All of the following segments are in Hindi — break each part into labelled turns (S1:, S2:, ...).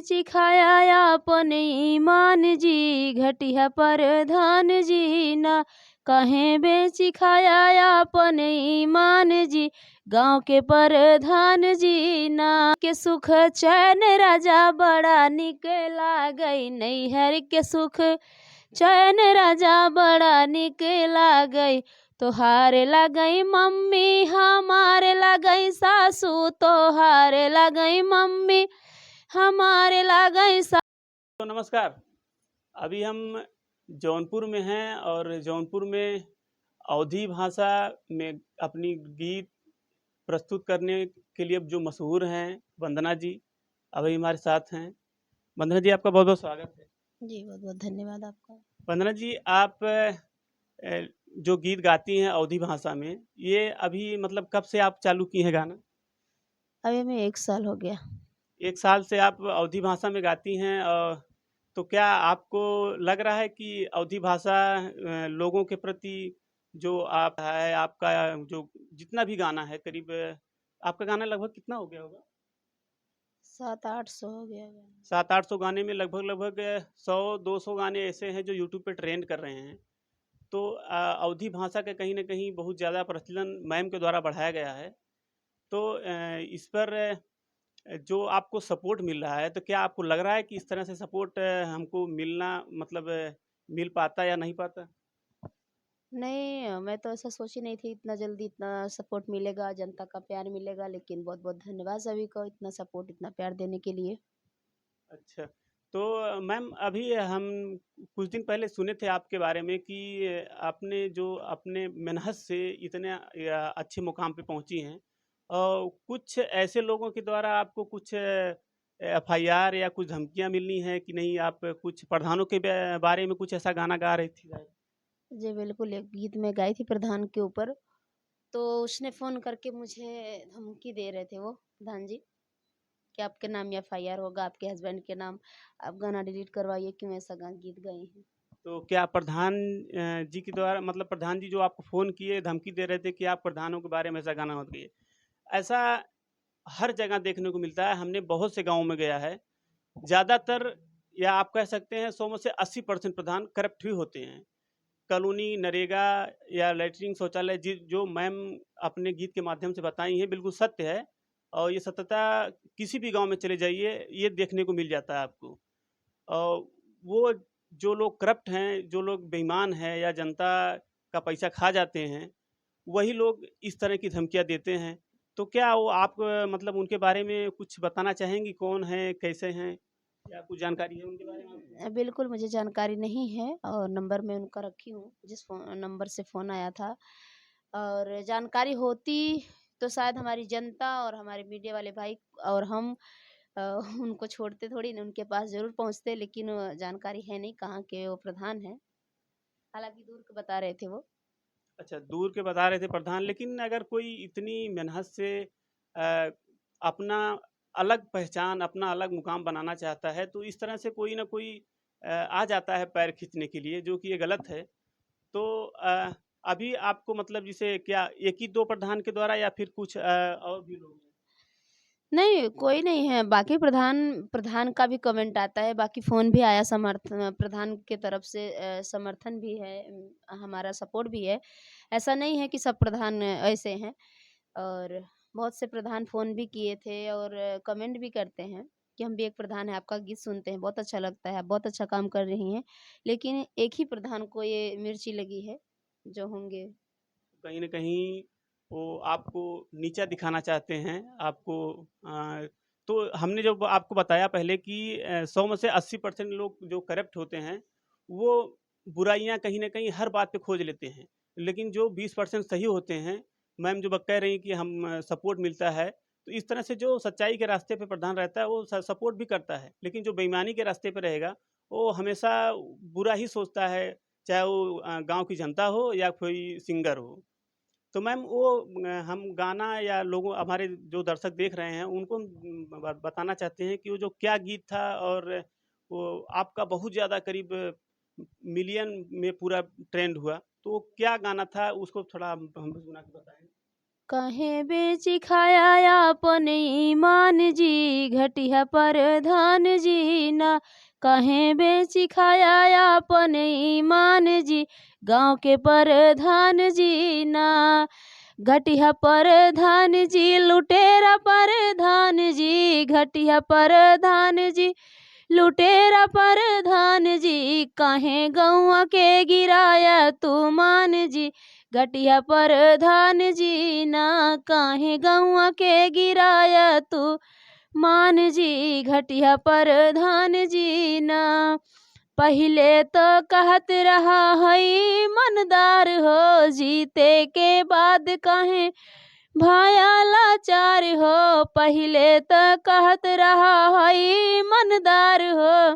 S1: चिखाया अपन ईमान जी, घटिया प्रधान जी ना। काहे बेची खाया अपन ईमान जी, गाँव के प्रधान जी ना। के सुख चैन राजा बड़ा निक लागई, नैहर के सुख चैन राजा बड़ा निक लागई। तोहारे लगई मम्मी हमारे लगई सासू, तोहारे लगई मम्मी हमारे लगई सासू।
S2: तो नमस्कार। अभी हम जौनपुर में हैं और जौनपुर में अवधी भाषा में अपनी गीत प्रस्तुत करने के लिए जो मशहूर हैं वंदना जी, अभी हमारे साथ हैं। वंदना जी, आपका बहुत बहुत स्वागत है।
S1: जी बहुत बहुत धन्यवाद आपका।
S2: वंदना जी, आप जो गीत गाती हैं अवधी भाषा में, ये अभी मतलब कब से आप चालू की हैं गाना?
S1: अभी हमें 1 साल हो गया।
S2: 1 साल से आप अवधी भाषा में गाती हैं। तो क्या आपको लग रहा है कि अवधी भाषा लोगों के प्रति जो आप है, आपका जो जितना भी गाना है, करीब आपका गाना लगभग कितना हो गया होगा?
S1: 700-800 हो गया होगा।
S2: 700-800 गाने में लगभग 100-200 गाने ऐसे हैं जो यूट्यूब पे ट्रेंड कर रहे हैं। तो अवधी भाषा का कहीं न कहीं बहुत ज़्यादा प्रचलन मैम के द्वारा बढ़ाया गया है। तो इस पर जो आपको सपोर्ट मिल रहा है, तो क्या आपको लग रहा है कि इस तरह से सपोर्ट हमको मिलना मतलब मिल पाता या नहीं पाता?
S1: नहीं, मैं तो ऐसा सोची नहीं थी इतना जल्दी इतना सपोर्ट मिलेगा, जनता का प्यार मिलेगा, लेकिन बहुत-बहुत धन्यवाद सभी को इतना सपोर्ट, इतना प्यार देने के लिए।
S2: अच्छा, तो मैम अभी हम कुछ दिन पहले सुने थे आपके बारे में कि आपने जो अपने मेहनत से इतने अच्छे मुकाम पे पहुँची हैं और कुछ ऐसे लोगों के द्वारा आपको कुछ एफआईआर या कुछ धमकियाँ मिली हैं कि नहीं, आप कुछ प्रधानों के बारे में कुछ ऐसा गाना गा रही थी शायद?
S1: जी बिल्कुल, एक गीत मैं गाई थी प्रधान के ऊपर, तो उसने फ़ोन करके मुझे धमकी दे रहे थे वो प्रधान जी, कि आपके नाम एफआईआर होगा, आपके हस्बैंड के नाम, आप गाना डिलीट करवाइए, क्यों ऐसा गीत गाई हैं।
S2: तो क्या प्रधान जी के द्वारा मतलब प्रधान जी जो आपको फ़ोन किए, धमकी दे रहे थे कि आप प्रधानों के बारे में ऐसा गाना मत गाइए? ऐसा हर जगह देखने को मिलता है, हमने बहुत से गाँव में गया है। ज़्यादातर या आप कह सकते हैं 100 में से 80% प्रधान करप्ट ही होते हैं। कॉलोनी, नरेगा या लैट्रिन, शौचालय जो मैम अपने गीत के माध्यम से बताई हैं, बिल्कुल सत्य है और ये सत्यता किसी भी गाँव में चले जाइए, ये देखने को मिल जाता है आपको। वो जो लोग करप्ट हैं, जो लोग बेईमान हैं या जनता का पैसा खा जाते हैं, वही लोग इस तरह की धमकियाँ देते हैं। तो क्या वो आप मतलब उनके बारे में कुछ बताना चाहेंगी, कौन हैं, कैसे हैं? या कुछ जानकारी है उनके बारे में आपको?
S1: बिल्कुल मुझे जानकारी नहीं है और नंबर मैं उनका रखी हूँ, जिस नंबर से फ़ोन आया था और जानकारी होती तो शायद हमारी जनता और हमारे मीडिया वाले भाई और हम अ, उनको छोड़ते थोड़ी ना, उनके पास ज़रूर पहुँचते, लेकिन जानकारी है नहीं कहाँ के वो प्रधान हैं। हालाँकि दूर के बता रहे थे वो।
S2: अच्छा, दूर के बता रहे थे प्रधान, लेकिन अगर कोई इतनी मेहनत से अ, अपना अलग पहचान, अपना अलग मुकाम बनाना चाहता है, तो इस तरह से कोई ना कोई आ जाता है पैर खींचने के लिए, जो कि ये गलत है। तो अभी आपको मतलब जैसे क्या 1 ही 2 प्रधान के द्वारा या फिर कुछ और भी लोग हैं?
S1: नहीं, कोई नहीं है, बाकी प्रधान प्रधान का भी कमेंट आता है, बाकी फ़ोन भी आया प्रधान के तरफ से समर्थन भी है, हमारा सपोर्ट भी है। ऐसा नहीं है कि सब प्रधान ऐसे हैं और बहुत से प्रधान फ़ोन भी किए थे और कमेंट भी करते हैं कि हम भी एक प्रधान हैं, आपका गीत सुनते हैं, बहुत अच्छा लगता है, आप बहुत अच्छा काम कर रही हैं। लेकिन एक ही प्रधान को ये मिर्ची लगी है, जो होंगे।
S2: कहीं न कहीं वो आपको नीचा दिखाना चाहते हैं, आपको तो हमने जो आपको बताया पहले कि 100 में से 80% लोग जो करप्ट होते हैं, वो बुराइयाँ कहीं न कहीं हर बात पे खोज लेते हैं। लेकिन जो 20% सही होते हैं, मैम जो ब कह रही हैं कि हम सपोर्ट मिलता है, तो इस तरह से जो सच्चाई के रास्ते पे प्रधान रहता है, वो सपोर्ट भी करता है। लेकिन जो बेईमानी के रास्ते पे रहेगा, वो हमेशा बुरा ही सोचता है, चाहे वो गाँव की जनता हो या कोई सिंगर हो। तो मैम वो हम गाना या लोगों हमारे जो दर्शक देख रहे हैं उनको बताना चाहते हैं कि वो जो क्या गीत था और वो आपका बहुत ज़्यादा करीब मिलियन में पूरा ट्रेंड हुआ, तो वो क्या गाना था उसको थोड़ा हम सुना के बताएं।
S1: काहे बेची खाया आपन ईमान जी, घटिया प्रधान जी ना। काहे बेची खाया आपन ईमान जी, गाँव के प्रधान जी ना। घटिया प्रधान जी, लुटेरा प्रधान जी, घटिया प्रधान जी, लुटेरा प्रधान जी। काहे गौआ के गिराया तू मान जी, घटिया प्रधान जी ना। काहे गौआ के गिराया तू मान जी, घटिया प्रधान जी ना। पहिले तो कहत रहा हई ईमानदार हो, जीते के बाद काहे भाया लाचार हो। पहिले तो कहत रहा हई ईमानदार हो,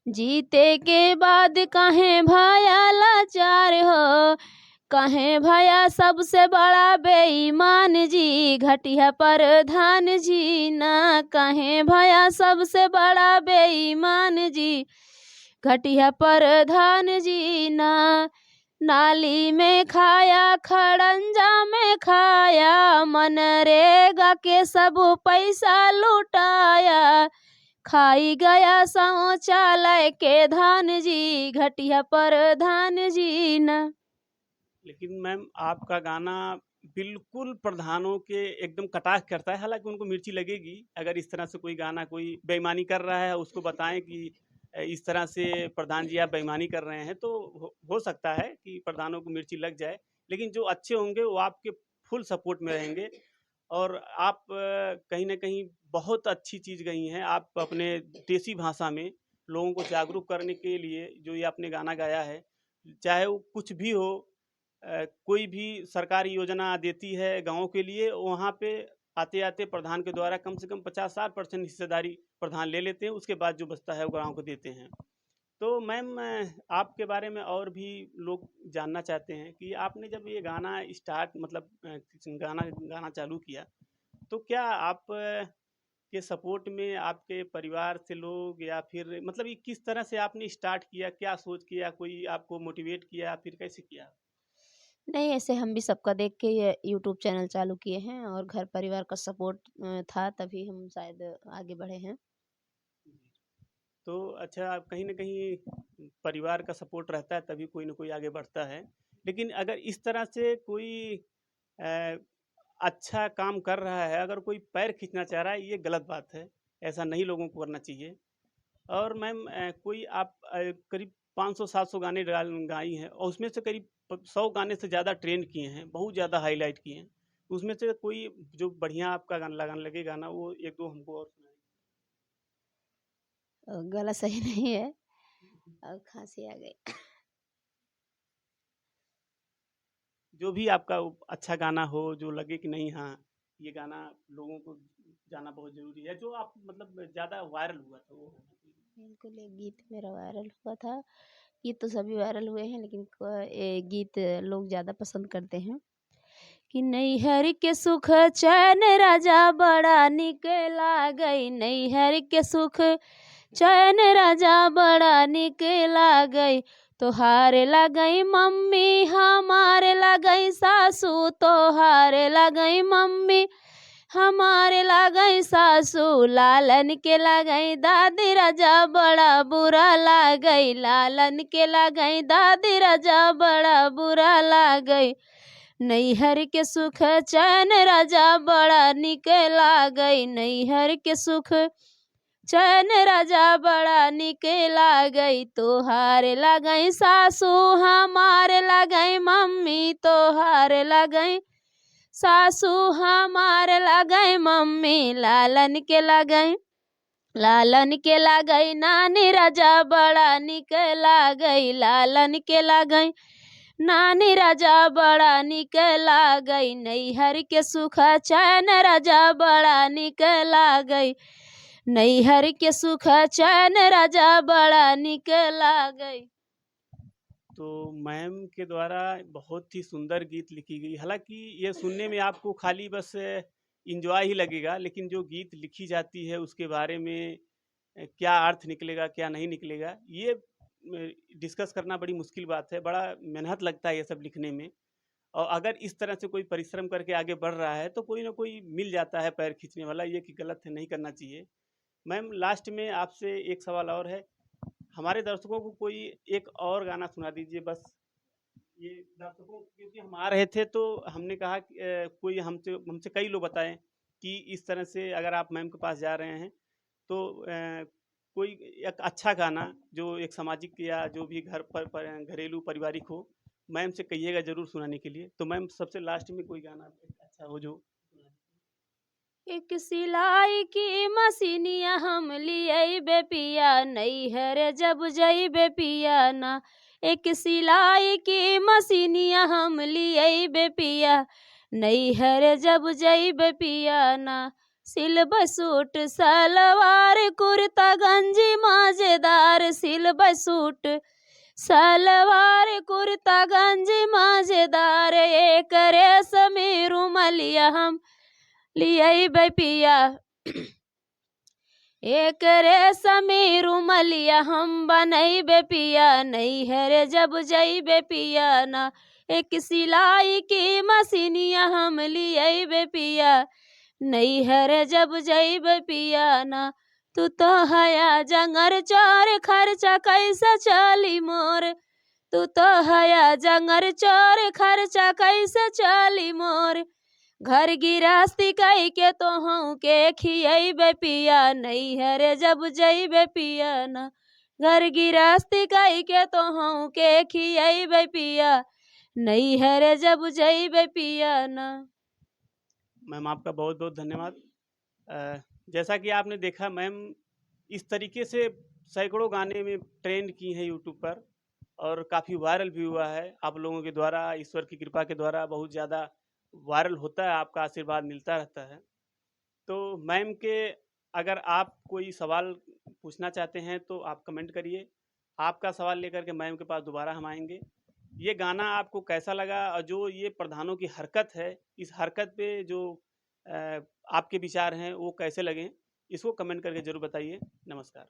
S1: जीते के बाद काहे भाया लाचार हो। काहे भया सबसे बड़ा बेईमान जी, घटिया प्रधान जी ना। काहे भया सबसे बड़ा बेईमान जी, घटिया प्रधान जी ना। नाली में खाया खड़ंजा में खाया, मनरेगा के सब पैसा लुटाया। खाई गया शौचालय के धान जी, घटिया प्रधान जी ना।
S2: लेकिन मैम आपका गाना बिल्कुल प्रधानों के एकदम कटाक्ष करता है, हालाँकि उनको मिर्ची लगेगी अगर इस तरह से कोई गाना कोई बेईमानी कर रहा है उसको बताएँ कि इस तरह से प्रधान जी आप बेईमानी कर रहे हैं, तो हो सकता है कि प्रधानों को मिर्ची लग जाए। लेकिन जो अच्छे होंगे वो आपके फुल सपोर्ट में रहेंगे और आप कहीं न कहीं बहुत अच्छी चीज़ गई हैं। आप अपने देसी भाषा में लोगों को जागरूक करने के लिए जो ये आपने गाना गाया है, चाहे वो कुछ भी हो, कोई भी सरकारी योजना देती है गाँव के लिए, वहाँ पे आते-आते प्रधान के द्वारा कम से कम 50-60% हिस्सेदारी प्रधान ले लेते हैं, उसके बाद जो बचता है वो गाँव को देते हैं। तो मैम आपके बारे में और भी लोग जानना चाहते हैं कि आपने जब ये गाना स्टार्ट मतलब गाना गाना चालू किया, तो क्या आप के सपोर्ट में आपके परिवार से लोग या फिर मतलब ये किस तरह से आपने स्टार्ट किया? क्या सोच के या कोई आपको मोटिवेट किया, फिर कैसे किया?
S1: नहीं, ऐसे हम भी सबका देख के ये यूट्यूब चैनल चालू किए हैं और घर परिवार का सपोर्ट था तभी हम शायद आगे बढ़े हैं।
S2: तो अच्छा आप कहीं न कहीं परिवार का सपोर्ट रहता है तभी कोई न कोई आगे बढ़ता है। लेकिन अगर इस तरह से कोई अ, अच्छा काम कर रहा है, अगर कोई पैर खींचना चाह रहा है, ये गलत बात है। ऐसा नहीं लोगों को करना चाहिए। और मैम कोई आप करीब 500-700 गाने गाई हैं और उसमें से करीब 100 गाने से ज़्यादा ट्रेंड किए हैं, बहुत ज़्यादा हाइलाइट किए हैं। उसमें से कोई जो बढ़िया आपका गाना लगा लगे गाना वो 1-2 हमको और सुनाइए?
S1: गला सही नहीं है और खाँसी आ गई।
S2: जो भी आपका वो अच्छा गाना हो, जो लगे कि नहीं हाँ, ये गाना लोगों को जाना बहुत ज़रूरी है, जो आप मतलब ज़्यादा वायरल हुआ था वो होना चाहिए।
S1: बिल्कुल, एक गीत मेरा वायरल हुआ था। गीत तो सभी वायरल हुए हैं लेकिन गीत लोग ज़्यादा पसंद करते हैं कि नैहर के सुख चैन राजा बड़ा निक लागई। नैहर के सुख चैन राजा बड़ा निक लागई। तोहार लगई मम्मी हमारे लगई सासू, तोहार लगई मम्मी हमारे लगई सासू। लालन के लगई दादी राजा बड़ा बुरा लागई। लालन के लगई दादी राजा बड़ा बुरा लागई। नैहर के सुख चैन राजा बड़ा निक लागई। नैहर के सुख चैन राजा बड़ा निक लागई। तोहार लगई सासू हमारे लगई मम्मी, तोहार लगई सासू हमारे लगई मम्मी। लालन के लगई लालन के लगई नानी राजा बड़ा निक लागई। लालन के लगई नानी राजा बड़ा निक लागई। नैहर के सुख चैन राजा बड़ा निक लागई। नैहर के सुख चैन राजा बड़ा निक लागई।
S2: तो मैम के द्वारा बहुत ही सुंदर गीत लिखी गई। हालाँकि ये सुनने में आपको खाली बस एन्जॉय ही लगेगा, लेकिन जो गीत लिखी जाती है उसके बारे में क्या अर्थ निकलेगा, क्या नहीं निकलेगा, ये डिस्कस करना बड़ी मुश्किल बात है। बड़ा मेहनत लगता है ये सब लिखने में और अगर इस तरह से कोई परिश्रम करके आगे बढ़ रहा है तो कोई ना कोई मिल जाता है पैर खींचने वाला, ये कि गलत है, नहीं करना चाहिए। मैम लास्ट में आपसे एक सवाल और है, हमारे दर्शकों को कोई एक और गाना सुना दीजिए बस। ये दर्शकों क्योंकि हम आ रहे थे तो हमने कहा कि कोई हमसे हमसे कई लोग बताएं कि इस तरह से अगर आप मैम के पास जा रहे हैं तो कोई एक अच्छा गाना जो एक सामाजिक या जो भी घर पर घरेलू पारिवारिक हो, मैम से कहिएगा ज़रूर सुनाने के लिए। तो मैम सबसे लास्ट में कोई गाना एक अच्छा हो जो
S1: एक सिलाई की मशीनिया हम लियबे पिया, नैहर जब जइबे पिया ना। एक सिलाई की मशीनिया हम लियबे पिया, नैहर जब जइबे पिया ना। सिलबै सूट सलवार कुर्ता गंजी मजेदार, सिलबै सूट सलवार कुर्ता गंजी मजेदार, एक रेशमी रुमलिया हम लियबै पिया। एक रेशमी रुमलिया हम बनैबे पिया, नैहर जब जइबे पिया ना। एक सिलाई की मशीनिया हम लियबे पिया, नैहर जब जइबे पिया ना। तू तो हया जंगर चोर खर्चा कैसे चली मोर, तू तो हया जंगर चोर खर्चा कैसे चली मोर। घर गिरस्ती कई के तोहू के खियबे पिया, नैहर जब जइबे पिया ना। घर गिरस्ती कई के तोहू के खियबे पिया, नैहर जब जइबे पिया ना।
S2: मैम आपका बहुत बहुत धन्यवाद। जैसा कि आपने देखा मैम इस तरीके से सैकड़ों गाने में ट्रेंड की हैं यूट्यूब पर और काफ़ी वायरल भी हुआ है आप लोगों के द्वारा, ईश्वर की कृपा के द्वारा बहुत ज़्यादा वायरल होता है, आपका आशीर्वाद मिलता रहता है। तो मैम के अगर आप कोई सवाल पूछना चाहते हैं तो आप कमेंट करिए, आपका सवाल लेकर के मैम के पास दोबारा हम आएंगे। ये गाना आपको कैसा लगा और जो ये प्रधानों की हरकत है, इस हरकत पे जो आपके विचार हैं वो कैसे लगे, इसको कमेंट करके ज़रूर बताइए। नमस्कार।